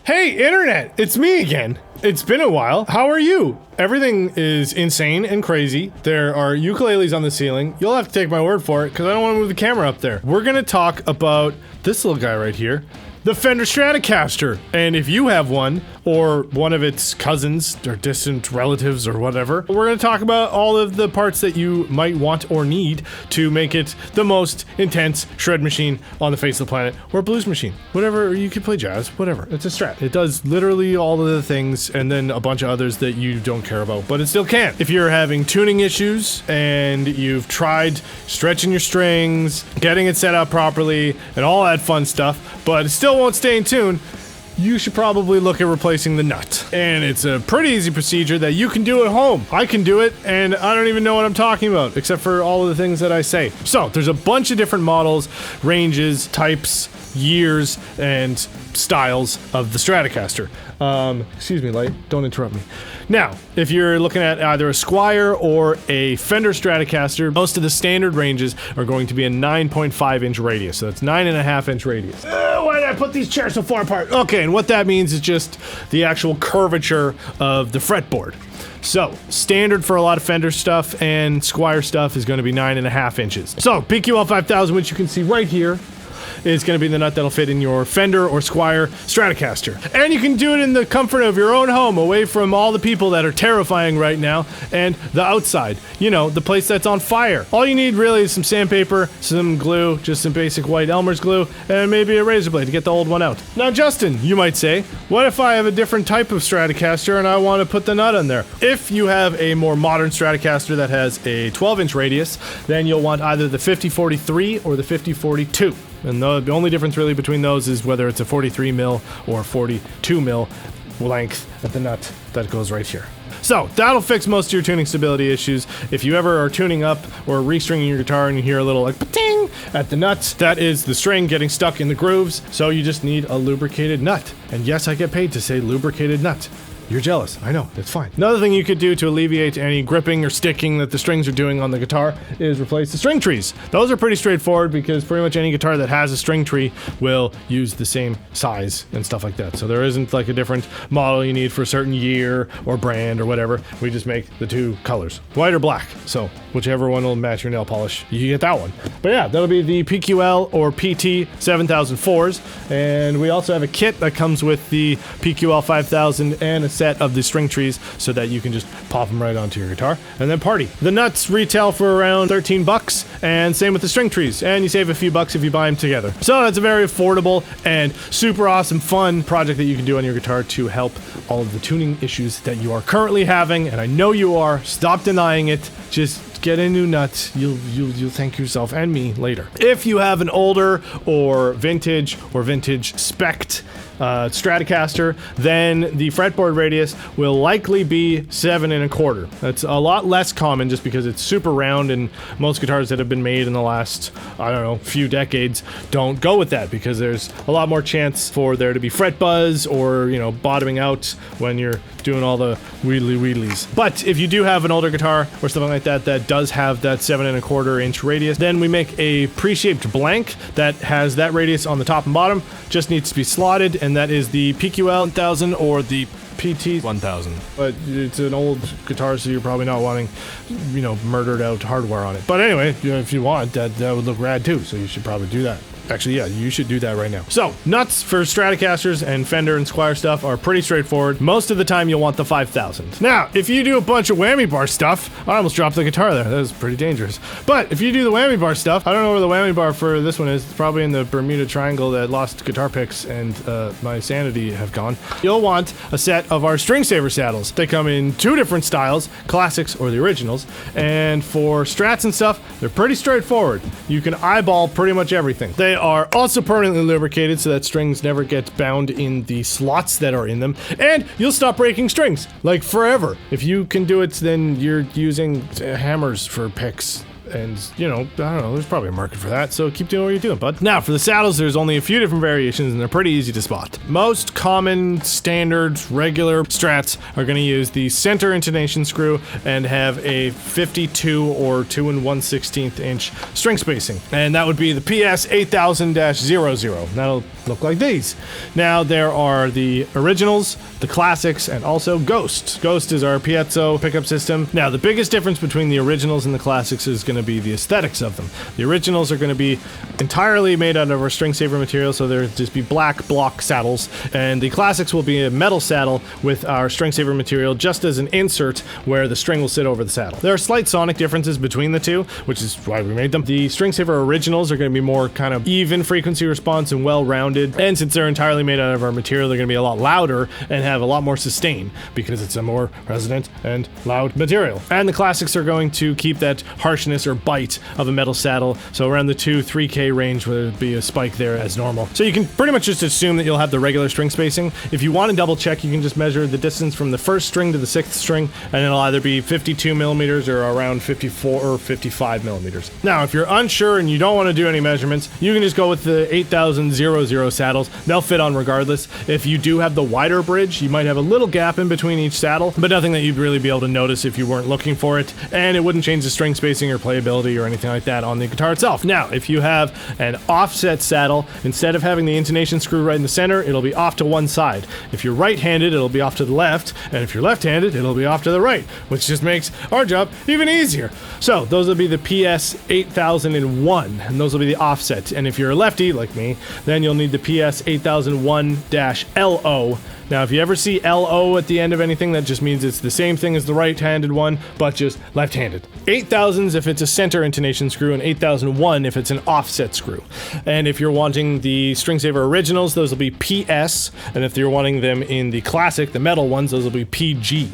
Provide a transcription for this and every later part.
Hey, Internet! It's me again. It's been a while. How are you? Everything is insane and crazy. There are ukuleles on the ceiling. You'll have to take my word for it, because I don't want to move the camera up there. We're gonna talk about this little guy right here, the Fender Stratocaster. And if you have one, or one of its cousins, or distant relatives, or whatever, we're gonna talk about all of the parts that you might want or need to make it the most intense shred machine on the face of the planet, or blues machine. Whatever, you could play jazz, whatever. It's a Strat. It does literally all of the things, and then a bunch of others that you don't care about, but it still can. If you're having tuning issues, and you've tried stretching your strings, getting it set up properly, and all that fun stuff, but it still won't stay in tune, you should probably look at replacing the nut. And it's a pretty easy procedure that you can do at home. I can do it, and I don't even know what I'm talking about, except for all of the things that I say. So, there's a bunch of different models, ranges, types, years, and styles of the Stratocaster. Excuse me, light, don't interrupt me. Now, if you're looking at either a Squier or a Fender Stratocaster, most of the standard ranges are going to be a 9.5 inch radius. So that's 9.5 inch radius. Why did I put these chairs so far apart? Okay, and what that means is just the actual curvature of the fretboard. So, standard for a lot of Fender stuff and Squier stuff is going to be 9.5 inches. So, PQL 5000, which you can see right here, is going to be the nut that'll fit in your Fender or Squier Stratocaster. And you can do it in the comfort of your own home, away from all the people that are terrifying right now, and the outside. You know, the place that's on fire. All you need really is some sandpaper, some glue, just some basic white Elmer's glue, and maybe a razor blade to get the old one out. Now, Justin, you might say, what if I have a different type of Stratocaster and I want to put the nut on there? If you have a more modern Stratocaster that has a 12-inch radius, then you'll want either the 5043 or the 5042. And the only difference really between those is whether it's a 43 mil or 42 mil length at the nut that goes right here. So, that'll fix most of your tuning stability issues. If you ever are tuning up or restringing your guitar and you hear a little like pa-ting at the nuts, that is the string getting stuck in the grooves, so you just need a lubricated nut. And yes, I get paid to say lubricated nut. You're jealous. I know. It's fine. Another thing you could do to alleviate any gripping or sticking that the strings are doing on the guitar is replace the string trees. Those are pretty straightforward because pretty much any guitar that has a string tree will use the same size and stuff like that. So there isn't like a different model you need for a certain year or brand or whatever. We just make the two colors, white or black. So whichever one will match your nail polish, you get that one. But yeah, that'll be the PQL or PT 7004s. And we also have a kit that comes with the PQL 5000 and a set of the string trees so that you can just pop them right onto your guitar and then party. The nuts retail for around 13 bucks, and same with the string trees, and you save a few bucks if you buy them together. So that's a very affordable and super awesome fun project that you can do on your guitar to help all of the tuning issues that you are currently having, and I know you are. Stop denying it. Just get a new nut. You'll thank yourself and me later. If you have an older or vintage spec'd Stratocaster, then the fretboard radius will likely be 7 1/4. That's a lot less common just because it's super round, and most guitars that have been made in the last, I don't know, few decades don't go with that because there's a lot more chance for there to be fret buzz or, you know, bottoming out when you're doing all the wheedlies. But if you do have an older guitar or something like that that does have that 7 1/4 inch radius, then we make a pre-shaped blank that has that radius on the top and bottom, just needs to be slotted, and that is the PQL 1000 or the PT 1000. But it's an old guitar, so you're probably not wanting, you know, murdered out hardware on it. But anyway, you know, if you want, that would look rad too, so you should probably do that. Actually, yeah, you should do that right now. So, nuts for Stratocasters and Fender and Squier stuff are pretty straightforward. Most of the time, you'll want the 5000. Now, if you do a bunch of whammy bar stuff, I almost dropped the guitar there. That was pretty dangerous. But if you do the whammy bar stuff, I don't know where the whammy bar for this one is. It's probably in the Bermuda Triangle that lost guitar picks and my sanity have gone. You'll want a set of our String Saver saddles. They come in 2 different styles, classics or the originals. And for Strats and stuff, they're pretty straightforward. You can eyeball pretty much everything. They are also permanently lubricated so that strings never get bound in the slots that are in them, and you'll stop breaking strings, like forever. If you can do it, then you're using hammers for picks And, you know, I don't know, there's probably a market for that, so keep doing what you're doing, bud. Now, for the saddles, there's only a few different variations, and they're pretty easy to spot. Most common, standard, regular Strats are going to use the center intonation screw and have a 52 or 2 1/16 inch string spacing. And that would be the PS 8000-00. That'll look like these. Now, there are the originals, the classics, and also Ghost. Ghost is our piezo pickup system. Now, the biggest difference between the originals and the classics is going to be the aesthetics of them. The originals are going to be entirely made out of our string saver material, so they'll just be black block saddles, and the classics will be a metal saddle with our string saver material just as an insert where the string will sit over the saddle. There are slight sonic differences between the two, which is why we made them. The string saver originals are going to be more kind of even frequency response and well-rounded, and since they're entirely made out of our material, they're going to be a lot louder and have a lot more sustain because it's a more resonant and loud material. And the classics are going to keep that harshness or bite of a metal saddle, so around the 2-3K range where there'd be a spike there as normal. So you can pretty much just assume that you'll have the regular string spacing. If you want to double check, you can just measure the distance from the first string to the sixth string, and it'll either be 52 millimeters or around 54 or 55 millimeters. Now, if you're unsure and you don't want to do any measurements, you can just go with the 8000-00 saddles. They'll fit on regardless. If you do have the wider bridge, you might have a little gap in between each saddle, but nothing that you'd really be able to notice if you weren't looking for it, and it wouldn't change the string spacing or playability or anything like that on the guitar itself. Now, if you have an offset saddle, instead of having the intonation screw right in the center, it'll be off to one side. If you're right-handed, it'll be off to the left, and if you're left-handed, it'll be off to the right, which just makes our job even easier. So, those will be the PS 8001, and those will be the offset. And if you're a lefty, like me, then you'll need the PS 8001-LO. Now, if you ever see LO at the end of anything, that just means it's the same thing as the right-handed one, but just left-handed. 8000s if it's a center intonation screw, and 8001 if it's an offset screw. And if you're wanting the string saver originals, those will be PS, and if you're wanting them in the classic, the metal ones, those will be PG.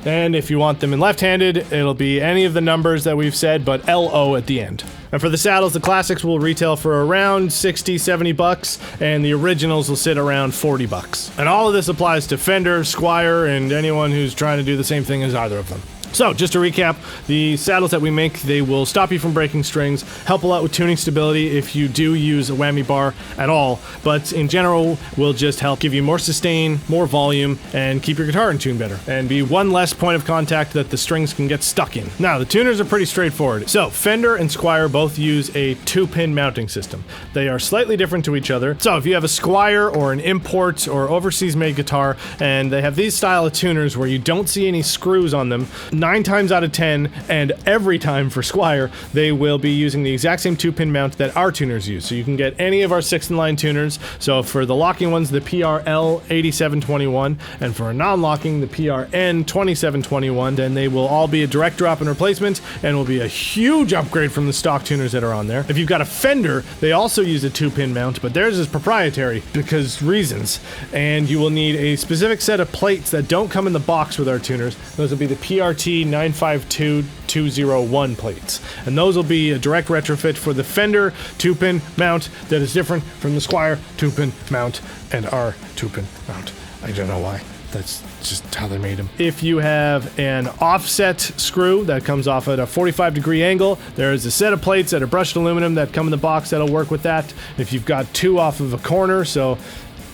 And if you want them in left-handed, it'll be any of the numbers that we've said, but LO at the end. And for the saddles, the classics will retail for around 60, 70 bucks, and the originals will sit around 40 bucks. And all of this applies to Fender, Squier, and anyone who's trying to do the same thing as either of them. So, just to recap, the saddles that we make, they will stop you from breaking strings, help a lot with tuning stability if you do use a whammy bar at all, but in general, will just help give you more sustain, more volume, and keep your guitar in tune better, and be one less point of contact that the strings can get stuck in. Now, the tuners are pretty straightforward. So, Fender and Squier both use a 2-pin mounting system. They are slightly different to each other. So, if you have a Squier or an import or overseas-made guitar, and they have these style of tuners where you don't see any screws on them, 9 times out of 10, and every time for Squier, they will be using the exact same 2-pin mount that our tuners use. So you can get any of our 6-in-line tuners. So for the locking ones, the PRL 8721, and for a non-locking, the PRN 2721, then they will all be a direct drop-in replacement, and will be a huge upgrade from the stock tuners that are on there. If you've got a Fender, they also use a 2-pin mount, but theirs is proprietary because reasons. And you will need a specific set of plates that don't come in the box with our tuners. Those will be the PRT 952201 plates, and those will be a direct retrofit for the Fender 2-pin mount that is different from the Squier 2-pin mount and our 2-pin mount. I don't know why. That's just how they made them. If you have an offset screw that comes off at a 45-degree angle, there is a set of plates that are brushed aluminum that come in the box that'll work with that. If you've got 2 off of a corner, so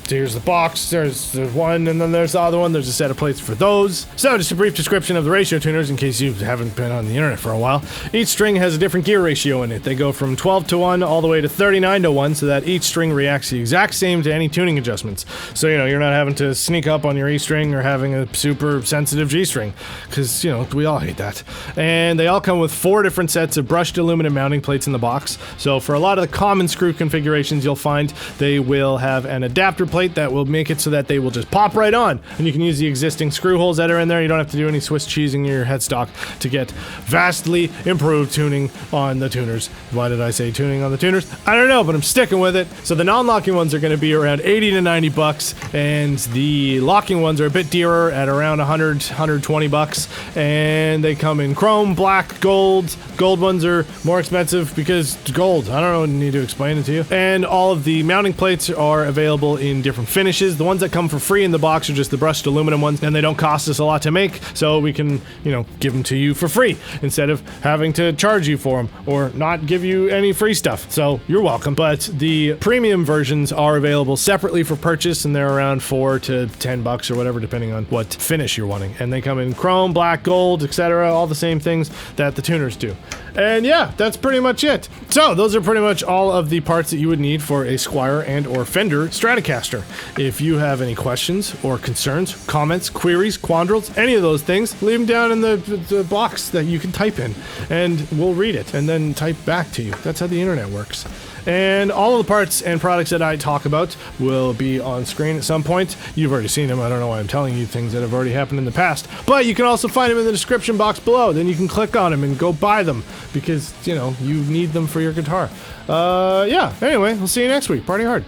here's the box, there's the one, and then there's the other one. There's a set of plates for those. So, just a brief description of the ratio tuners in case you haven't been on the internet for a while. Each string has a different gear ratio in it. They go from 12-1 all the way to 39-1, so that each string reacts the exact same to any tuning adjustments. So, you know, you're not having to sneak up on your E string or having a super sensitive G string, because, you know, we all hate that. And they all come with 4 different sets of brushed aluminum mounting plates in the box. So, for a lot of the common screw configurations, you'll find they will have an adapter plate that will make it so that they will just pop right on, and you can use the existing screw holes that are in there. You don't have to do any Swiss cheesing your headstock to get vastly improved tuning on the tuners. Why did I say tuning on the tuners? I don't know, but I'm sticking with it. So the non-locking ones are going to be around 80 to 90 bucks, and the locking ones are a bit dearer at around 100, 120 bucks, and they come in chrome, black, gold. Gold ones are more expensive because gold. I don't need to explain it to you. And all of the mounting plates are available in different finishes. The ones that come for free in the box are just the brushed aluminum ones, and they don't cost us a lot to make, so we can, you know, give them to you for free instead of having to charge you for them or not give you any free stuff. So you're welcome. But the premium versions are available separately for purchase, and they're around $4 to $10 or whatever, depending on what finish you're wanting. And they come in chrome, black, gold, etc., all the same things that the tuners do. And yeah, that's pretty much it. So those are pretty much all of the parts that you would need for a Squier and or Fender Stratocaster. If you have any questions or concerns, comments, queries, quandrels, any of those things, leave them down in the box that you can type in, and we'll read it and then type back to you. That's how the internet works. And all of the parts and products that I talk about will be on screen at some point. You've already seen them. I don't know why I'm telling you things that have already happened in the past. But you can also find them in the description box below. Then you can click on them and go buy them because, you know, you need them for your guitar. Yeah, anyway, we'll see you next week. Party hard.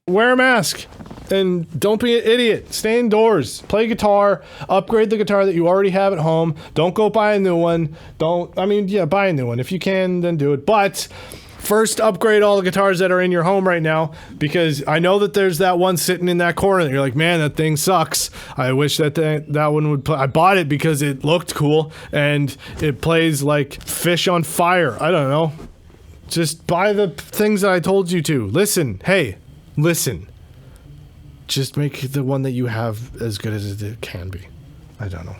Wear a mask. And don't be an idiot. Stay indoors. Play guitar. Upgrade the guitar that you already have at home. Don't go buy a new one. Buy a new one. If you can, then do it. But first, upgrade all the guitars that are in your home right now, because I know that there's that one sitting in that corner that you're like, man, that thing sucks. I wish that one would play. I bought it because it looked cool and it plays like fish on fire. I don't know. Just buy the things that I told you to. Listen. Hey, listen. Just make the one that you have as good as it can be. I don't know.